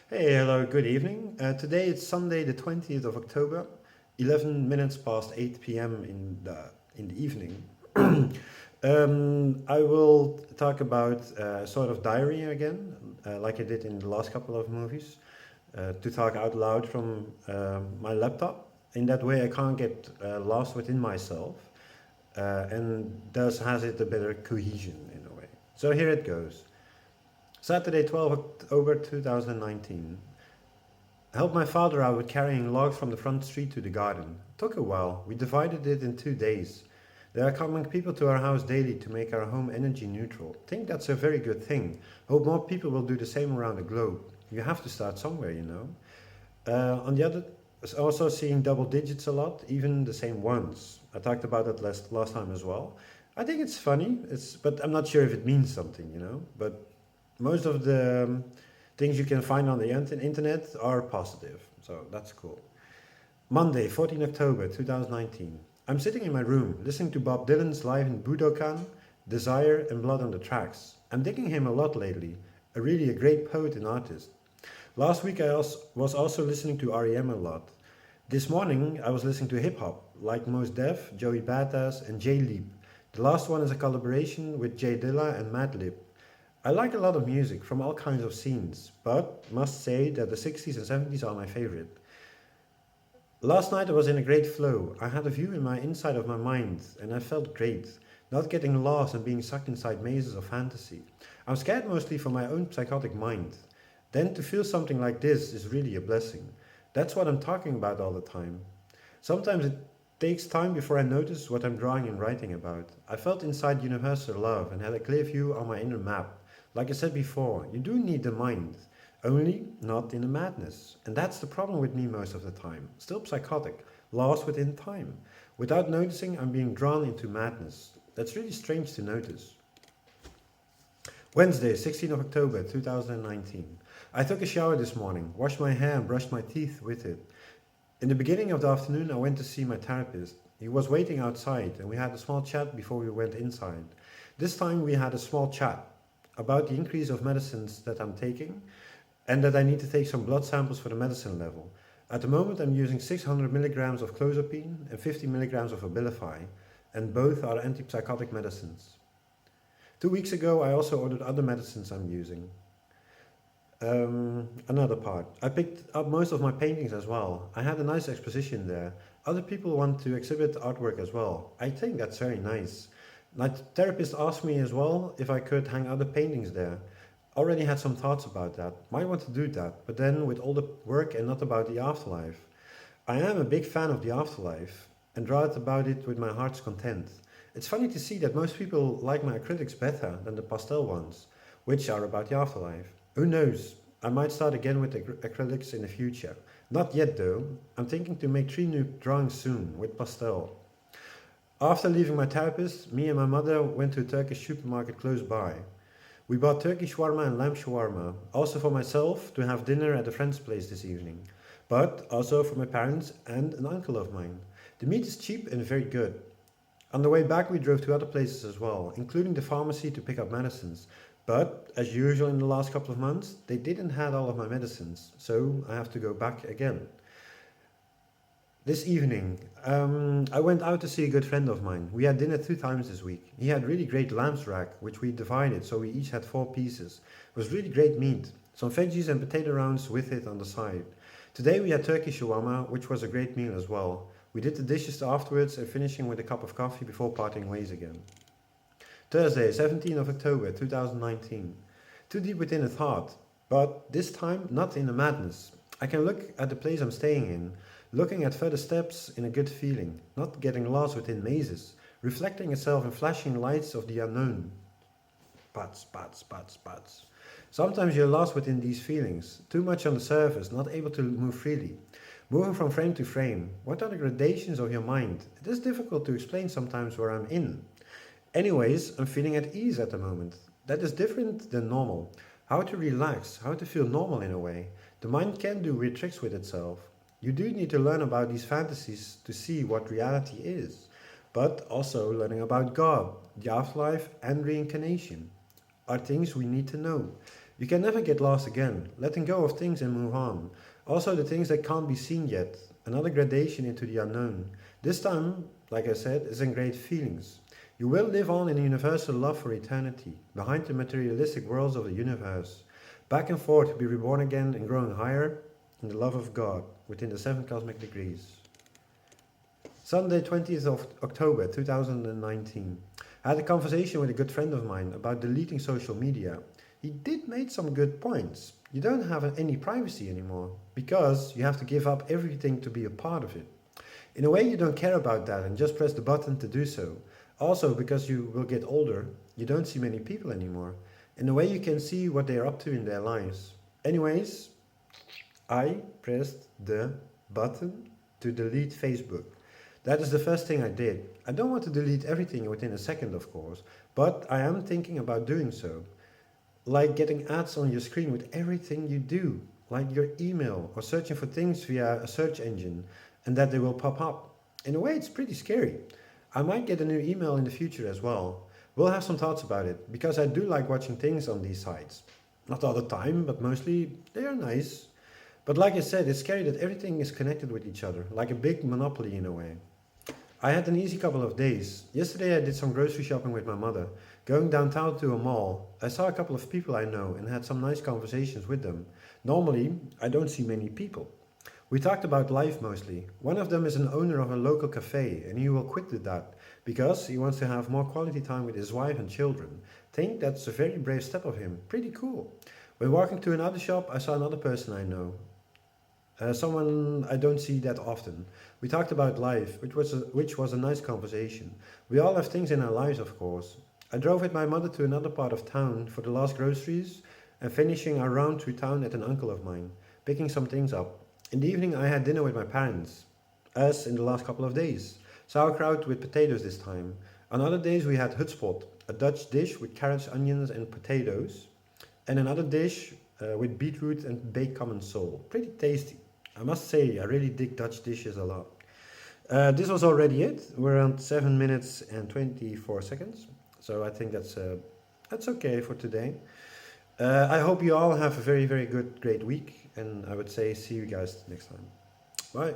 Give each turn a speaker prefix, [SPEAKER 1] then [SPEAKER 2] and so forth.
[SPEAKER 1] Hey, hello, good evening. Today it's Sunday, the 20th of October, 11 minutes past 8 p.m. in the evening. I will talk about sort of diary again, like I did in the last couple of movies, to talk out loud from my laptop. In that way, I can't get lost within myself, and thus has it a better cohesion in a way. So here it goes. Saturday, 12th October 2019. I helped my father out with carrying logs from the front street to the garden. It took a while. We divided it in 2 days. There are coming people to our house daily to make our home energy neutral. Think that's a very good thing. Hope more people will do the same around the globe. You have to start somewhere, you know. On the other, also seeing double digits a lot, even the same ones. I talked about that last time as well. I think it's funny. But I'm not sure if it means something, you know. But most of the things you can find on the internet are positive, so that's cool. Monday, 14 October 2019. I'm sitting in my room listening to Bob Dylan's Live in Budokan, Desire and Blood on the Tracks. I'm digging him a lot lately, really a great poet and artist. Last week was also listening to REM a lot. This morning I was listening to hip hop, like Mos Def, Joey Badass and J Leap. The last one is a collaboration with Jay Dilla and Madlib. I like a lot of music from all kinds of scenes, but must say that the 60s and 70s are my favorite. Last night I was in a great flow. I had a view in my inside of my mind and I felt great, not getting lost and being sucked inside mazes of fantasy. I'm scared mostly for my own psychotic mind. Then to feel something like this is really a blessing. That's what I'm talking about all the time. Sometimes it takes time before I notice what I'm drawing and writing about. I felt inside universal love and had a clear view on my inner map. Like I said before, you do need the mind, only not in a madness. And that's the problem with me most of the time. Still psychotic, lost within time. Without noticing, I'm being drawn into madness. That's really strange to notice. Wednesday, 16th of October 2019. I took a shower this morning, washed my hair and brushed my teeth with it. In the beginning of the afternoon, I went to see my therapist. He was waiting outside and we had a small chat before we went inside. This time we had a small chat about the increase of medicines that I'm taking and that I need to take some blood samples for the medicine level. At the moment I'm using 600 milligrams of clozapine and 50 milligrams of Abilify, and both are antipsychotic medicines. 2 weeks ago I also ordered other medicines I'm using. Another part. I picked up most of my paintings as well. I had a nice exposition there. Other people want to exhibit artwork as well. I think that's very nice. My therapist asked me as well if I could hang other paintings there. Already had some thoughts about that. Might want to do that, but then with all the work and not about the afterlife. I am a big fan of the afterlife and write about it with my heart's content. It's funny to see that most people like my acrylics better than the pastel ones, which are about the afterlife. Who knows? I might start again with acrylics in the future. Not yet though. I'm thinking to make 3 new drawings soon with pastel. After leaving my therapist, me and my mother went to a Turkish supermarket close by. We bought turkey shawarma and lamb shawarma, also for myself to have dinner at a friend's place this evening, but also for my parents and an uncle of mine. The meat is cheap and very good. On the way back we drove to other places as well, including the pharmacy to pick up medicines, but as usual in the last couple of months, they didn't have all of my medicines, so I have to go back again. This evening, I went out to see a good friend of mine. We had dinner 2 times this week. He had really great lamb's rack, which we divided, so we each had 4 pieces. It was really great meat. Some veggies and potato rounds with it on the side. Today we had turkey shawarma, which was a great meal as well. We did the dishes afterwards and finishing with a cup of coffee before parting ways again. Thursday, 17th of October 2019. Too deep within a thought, but this time not in a madness. I can look at the place I'm staying in, looking at further steps in a good feeling, not getting lost within mazes, reflecting itself in flashing lights of the unknown. Pats, pats, pats, pats. Sometimes you're lost within these feelings, too much on the surface, not able to move freely. Moving from frame to frame, what are the gradations of your mind? It is difficult to explain sometimes where I'm in. Anyways, I'm feeling at ease at the moment. That is different than normal. How to relax, how to feel normal in a way. The mind can do weird tricks with itself. You do need to learn about these fantasies to see what reality is, but also learning about God, the afterlife, and reincarnation are things we need to know. You can never get lost again, letting go of things and move on. Also, the things that can't be seen yet, another gradation into the unknown. This time, like I said, is in great feelings. You will live on in a universal love for eternity, behind the materialistic worlds of the universe. Back and forth to be reborn again and growing higher in the love of God, within the 7 cosmic degrees. Sunday, 20th of October 2019. I had a conversation with a good friend of mine about deleting social media. He did make some good points. You don't have any privacy anymore, because you have to give up everything to be a part of it. In a way, you don't care about that and just press the button to do so. Also, because you will get older, you don't see many people anymore. In a way, you can see what they are up to in their lives. Anyways, I pressed the button to delete Facebook. That is the first thing I did. I don't want to delete everything within a second, of course, but I am thinking about doing so. Like getting ads on your screen with everything you do, like your email or searching for things via a search engine, and that they will pop up. In a way, it's pretty scary. I might get a new email in the future as well. We'll have some thoughts about it, because I do like watching things on these sites. Not all the time, but mostly they are nice. But like I said, it's scary that everything is connected with each other, like a big monopoly in a way. I had an easy couple of days. Yesterday I did some grocery shopping with my mother. Going downtown to a mall, I saw a couple of people I know and had some nice conversations with them. Normally, I don't see many people. We talked about life mostly. One of them is an owner of a local cafe and he will quit that because he wants to have more quality time with his wife and children. Think that's a very brave step of him. Pretty cool. When walking to another shop, I saw another person I know. Someone I don't see that often. We talked about life, which was a nice conversation. We all have things in our lives, of course. I drove with my mother to another part of town for the last groceries and finishing our round through town at an uncle of mine, picking some things up. In the evening I had dinner with my parents, as in the last couple of days. Sauerkraut with potatoes this time. On other days we had hutspot, a Dutch dish with carrots, onions and potatoes, and another dish with beetroot and baked common sole. Pretty tasty. I must say, I really dig Dutch dishes a lot. This was already it. We're around 7 minutes and 24 seconds. So I think that's okay for today. I hope you all have a very, very great week. And I would say see you guys next time. Bye.